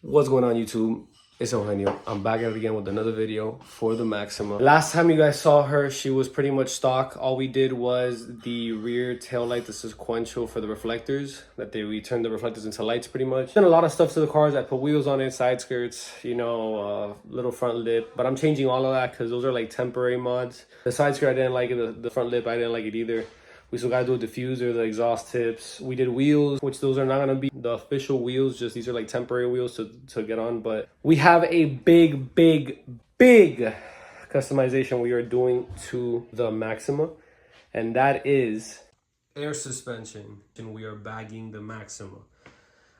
What's going on, YouTube? It's Eugenio. I'm back at it again with another video for the Maxima. Last time you guys saw her, she was pretty much stock. All we did was the rear tail light, the sequential for the reflectors. We turned the reflectors into lights pretty much. Done a lot of stuff to the cars. I put wheels on it, side skirts, little front lip. But I'm changing all of that because those are like temporary mods. The side skirt, I didn't like it. The front lip, I didn't like it either. We still gotta do a diffuser, the exhaust tips. We did wheels, which those are not gonna be the official wheels, just these are like temporary wheels to get on. But we have a big customization we are doing to the Maxima, and that is air suspension. And we are bagging the Maxima.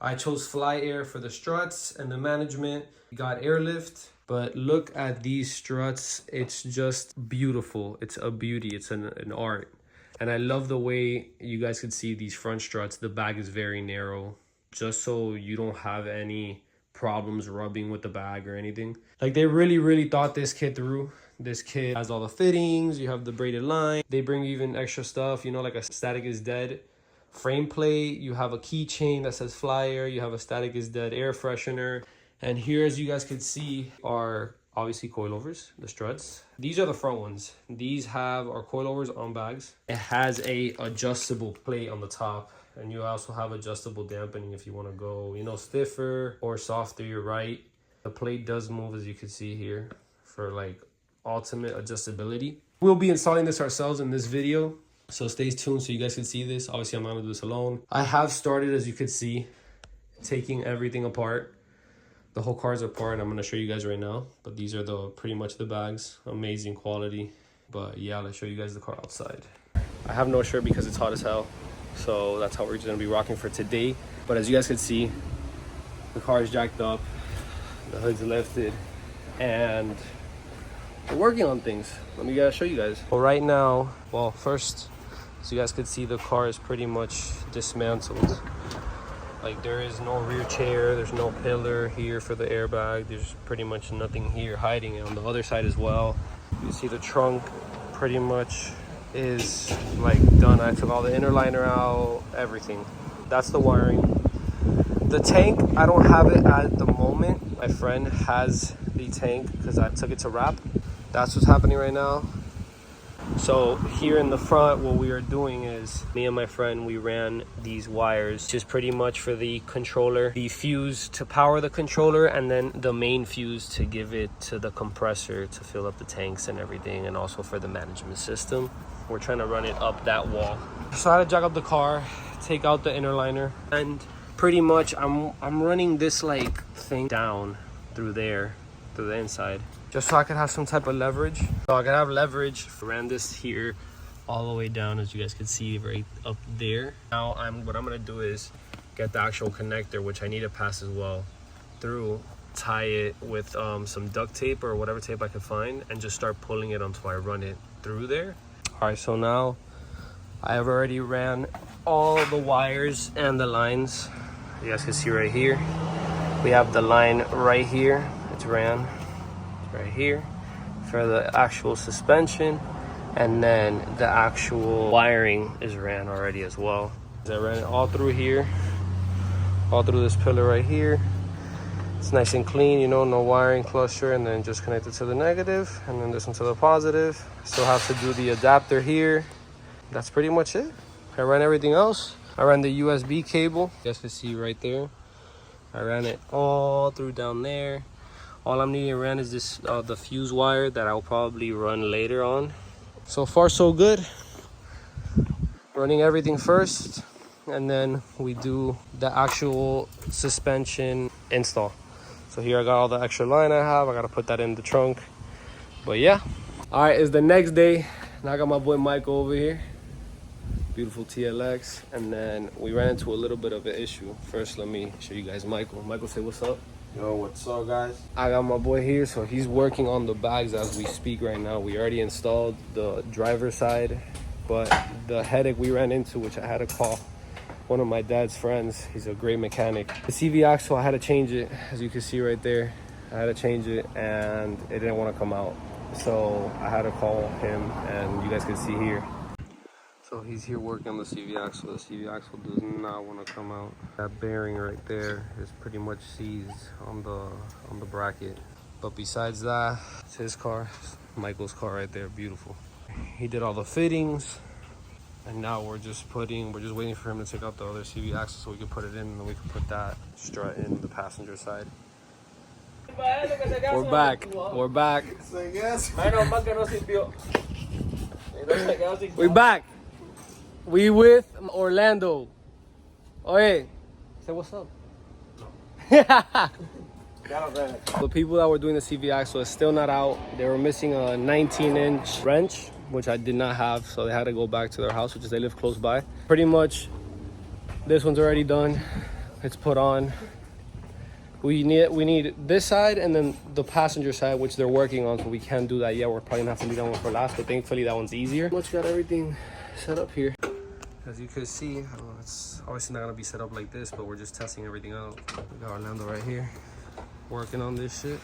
I chose Fly Air for the struts and the management. We got airlift. But look at these struts. It's just beautiful. It's a beauty. It's an art. And I love the way you guys can see these front struts. The bag is very narrow, just so you don't have any problems rubbing with the bag or anything. Like, they really thought this kit through. This kit has all the fittings. You have the braided line. They bring even extra stuff, like a Static is Dead frame plate. You have a keychain that says Fly Air. You have a Static is Dead air freshener. And here, as you guys can see, are obviously coilovers, the struts. These are the front ones. These have our coilovers on bags. It has a adjustable plate on the top, and you also have adjustable dampening if you want to go, stiffer or softer. You're right. The plate does move, as you can see here, for like ultimate adjustability. We'll be installing this ourselves in this video, so stay tuned so you guys can see this. Obviously, I'm not gonna do this alone. I have started, as you can see, taking everything apart. The whole car's apart. I'm going to show you guys right now. But these are pretty much the bags. Amazing quality. But yeah, let's show you guys the car outside. I have no shirt because it's hot as hell. So that's how we're just going to be rocking for today. But as you guys can see, the car is jacked up. The hood's lifted. And we're working on things. Let me show you guys. Well, right now, first, as you guys can see, the car is pretty much dismantled. Like, there is no rear chair, there's no pillar here for the airbag, there's pretty much nothing here hiding it. On the other side as well, you see the trunk pretty much is like done. I took all the inner liner out, everything. That's the wiring. The tank, I don't have it at the moment. My friend has the tank because I took it to wrap. That's what's happening right now. So here in the front, what we are doing is, me and my friend, we ran these wires just pretty much for the controller, the fuse to power the controller, and then the main fuse to give it to the compressor to fill up the tanks and everything, and also for the management system. We're trying to run it up that wall. So I had to jack up the car, take out the inner liner, and pretty much I'm running this like thing down through there, through the inside, just so I could have some type of leverage. So I could have leverage. Ran this here all the way down, as you guys can see, right up there. Now what I'm gonna do is get the actual connector, which I need to pass as well through, tie it with some duct tape or whatever tape I can find, and just start pulling it until I run it through there. All right, so now I have already ran all the wires and the lines. You guys can see right here, we have the line right here. It's ran right here for the actual suspension, and then the actual wiring is ran already as well. I ran it all through here, all through this pillar right here. It's nice and clean, no wiring cluster, and then just connect it to the negative, and then this one to the positive. Still have to do the adapter here. That's pretty much it. I ran everything else. I ran the USB cable, you guys can see right there. I ran it all through down there. All I'm needing to run is this the fuse wire that I'll probably run later on. So far so good. Running everything first, and then we do the actual suspension install. So here I got all the extra line I have. I gotta put that in the trunk. But yeah. All right, it's the next day. Now I got my boy Michael over here. Beautiful TLX. And then we ran into a little bit of an issue. First, let me show you guys Michael. Michael, say what's up. Yo, what's up, guys? I got my boy here, so he's working on the bags as we speak right now. We already installed the driver's side, but the headache we ran into, which I had to call one of my dad's friends, he's a great mechanic. The CV axle, I had to change it, as you can see right there. I had to change it, and it didn't want to come out. So I had to call him, and you guys can see here. So he's here working on the CV axle. The CV axle does not want to come out. That bearing right there is pretty much seized on the bracket. But besides that, it's his car, Michael's car right there, beautiful. He did all the fittings, and now we're just waiting for him to take out the other CV axle so we can put it in, and then we can put that strut in the passenger side. We're back. We're back. We're back. We with Orlando. Oye, say what's up. The people that were doing the CV axle is still not out. They were missing a 19-inch wrench, which I did not have, so they had to go back to their house, which is they live close by. Pretty much, this one's already done. It's put on. We need this side and then the passenger side, which they're working on, so we can't do that yet. We're probably gonna have to leave that one for last, but thankfully that one's easier. Pretty much got everything set up here. As you can see, it's obviously not gonna be set up like this, but we're just testing everything out. We got Orlando right here, working on this shit.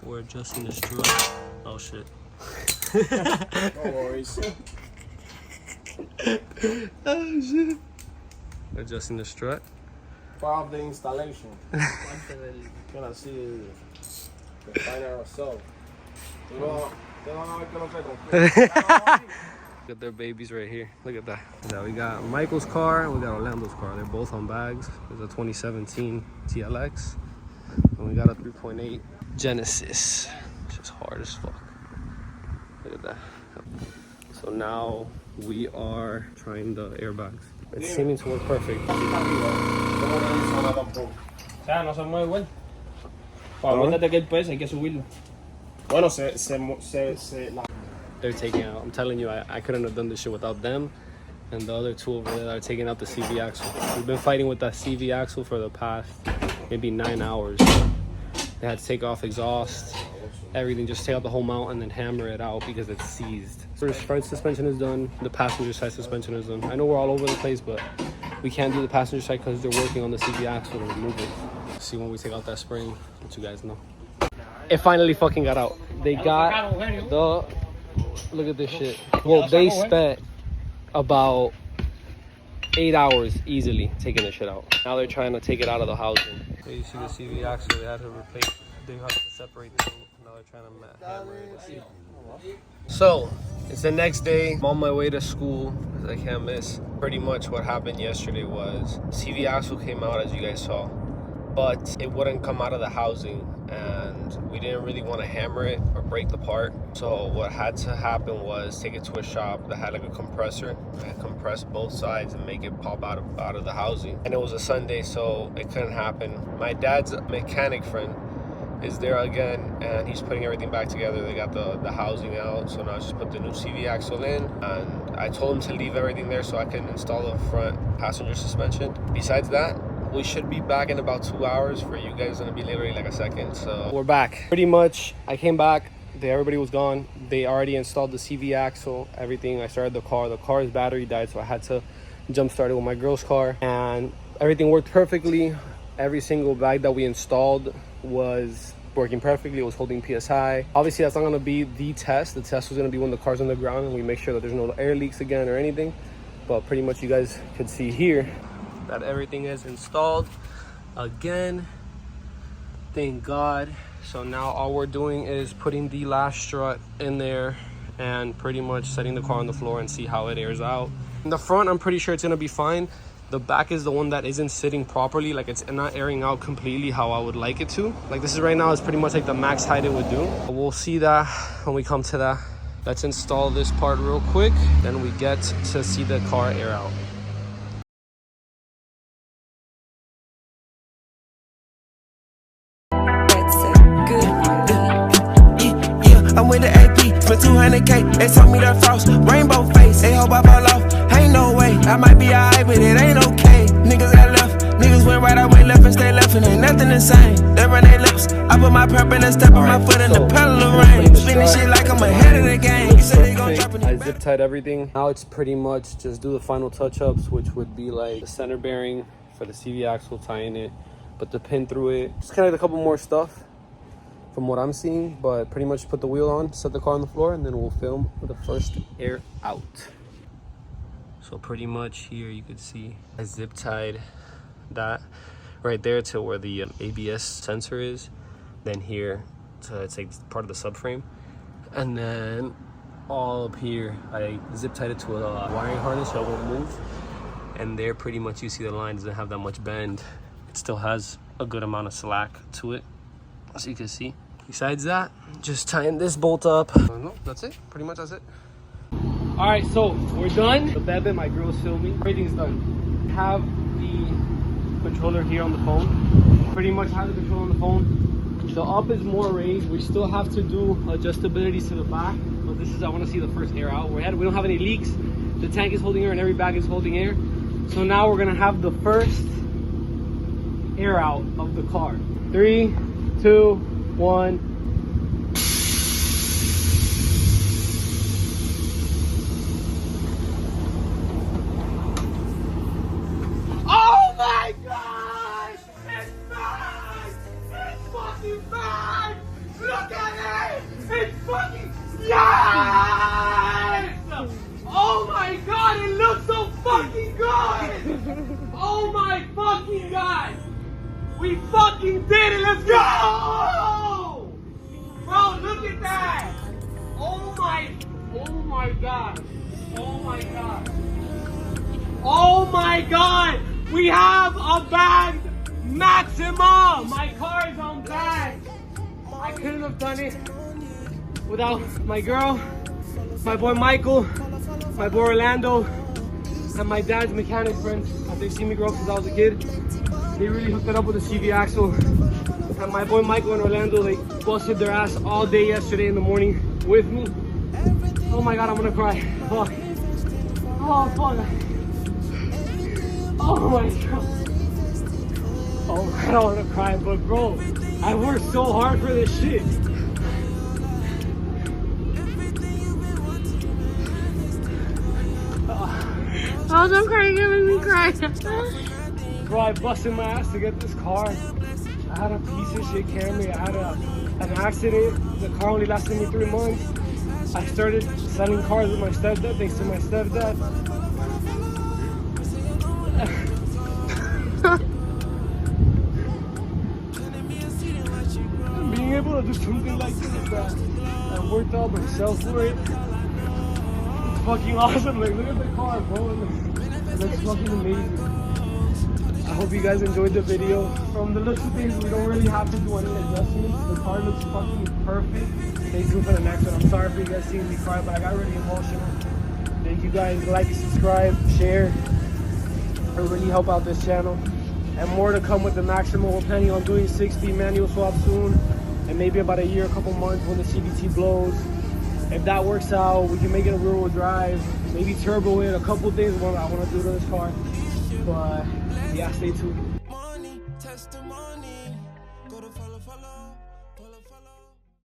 We're adjusting the strut. Oh shit. No worries. Oh shit. Adjusting the strut. Part of the installation. Gonna see the final result. Look at their babies right here. Look at that. Now we got Michael's car and we got Orlando's car. They're both on bags. There's a 2017 TLX. And we got a 3.8 Genesis. It's just hard as fuck. Look at that. So now we are trying the airbags. It's seeming to work perfect. O sea, no se mueve igual. Acuérdate que el peso hay que subirlo. Bueno, They're taking out. I'm telling you, I couldn't have done this shit without them and the other two over there that are taking out the CV axle. We've been fighting with that CV axle for the past maybe 9 hours. They had to take off exhaust, everything, just take out the whole mount and then hammer it out because it's seized. So the front suspension is done, the passenger side suspension is done. I know we're all over the place, but we can't do the passenger side because they're working on the CV axle to remove it. See when we take out that spring, let you guys know. It finally fucking got out. They got the, look at this shit. Well, they spent about 8 hours easily taking this shit out. Now they're trying to take it out of the housing. So you see the CV axle, they had to replace, they had to separate this. Now they're trying to hammer it. So, it's the next day. I'm on my way to school, because I can't miss. Pretty much what happened yesterday was CV axle came out, as you guys saw, but it wouldn't come out of the housing, and we didn't really want to hammer it or break the part. So what had to happen was take it to a shop that had like a compressor and compress both sides and make it pop out of the housing. And it was a Sunday, so it couldn't happen. My dad's mechanic friend is there again, and he's putting everything back together. They got the housing out, so now I just put the new CV axle in, and I told him to leave everything there so I can install the front passenger suspension. Besides that, we should be back in about 2 hours. For you guys, it's gonna be literally like a second. So we're back. Pretty much, I came back. Everybody was gone. They already installed the CV axle, everything. I started the car. The car's battery died, so I had to jump start it with my girl's car, and everything worked perfectly. Every single bag that we installed was working perfectly. It was holding PSI. Obviously, that's not gonna be the test. The test was gonna be when the car's on the ground and we make sure that there's no air leaks again or anything. But pretty much you guys could see here that everything is installed again. Thank God. So now all we're doing is putting the last strut in there and pretty much setting the car on the floor and see how it airs out. In the front, I'm pretty sure it's gonna be fine. The back is the one that isn't sitting properly, like it's not airing out completely how I would like it to. Like this is right now is pretty much like the max height it would do. We'll see that when we come to that. Let's install this part real quick, then we get to see the car air out. I'm with the AP for 200K. They told me the frost, rainbow face. They hope I fall off. Ain't no way. I might be alright, but it ain't okay. Niggas got left. Niggas went right, I went left and stay left, and ain't nothing the same. They run their lips. I put my purple and step on my foot in the pedal of rain. Spinning shit like I'm ahead of the game. You said they gon' drop in the I zip tied everything. Now it's pretty much just do the final touch ups, which would be like the center bearing for the CV axle, tying it, put the pin through it. Just kind of a couple more stuff from what I'm seeing, but pretty much put the wheel on, set the car on the floor, and then we'll film with the first air out. So pretty much here you could see I zip tied that right there to where the ABS sensor is. Then here, so it's like part of the subframe. And then all up here, I zip tied it to a wiring harness so it won't move. And there pretty much you see the line doesn't have that much bend. It still has a good amount of slack to it, as you can see. Besides that, just tying this bolt up. No, that's it. Pretty much that's it. All right, so we're done. The Bebe, my girl's filming. Everything's done. Have the controller here on the phone. Pretty much have the controller on the phone. The up is more raised. We still have to do adjustabilities to the back, but this is, I want to see the first air out. We don't have any leaks. The tank is holding air and every bag is holding air. So now we're gonna have the first air out of the car. 3, 2, 1. Oh my gosh! It's back! It's fucking back! Look at it! It's fucking yes! Oh my god! It looks so fucking good! Oh my fucking god! We fucking did it! Let's go! Bro, look at that! Oh my god! Oh my god! Oh my god! We have a bagged Maxima! My car is on bag! I couldn't have done it without my girl, my boy Michael, my boy Orlando, and my dad's mechanic friends. They've seen me grow up since I was a kid. They really hooked it up with a CV axle. And my boy Michael and Orlando, they busted their ass all day yesterday in the morning with me. Oh my god, I'm gonna cry. Fuck. Oh fuck. Oh my god. Oh, I don't wanna cry, but bro, I worked so hard for this shit. Oh, don't cry, you're gonna make me cry. Bro, I busted my ass to get this car. I had a piece of shit Camry. I had an accident. The car only lasted me 3 months. I started selling cars with my stepdad, thanks to my stepdad. Being able to do something like this that I worked out myself for it, it's fucking awesome. Like, look at the car, bro. It looks fucking amazing. I hope you guys enjoyed the video. From the looks of things, we don't really have to do any adjustments. The car looks fucking perfect. Stay tuned for the next one. I'm sorry for you guys seeing me cry, but I got really emotional. Thank you guys. Like, subscribe, share. It really help out this channel. And more to come with the Maxima. We're planning on doing 60 manual swaps soon. And maybe about a year, a couple months when the CVT blows. If that works out, we can make it a rear-wheel drive. Maybe turbo it. A couple things I want to do to this car. But yeah, stay tuned. Testimony, go to follow.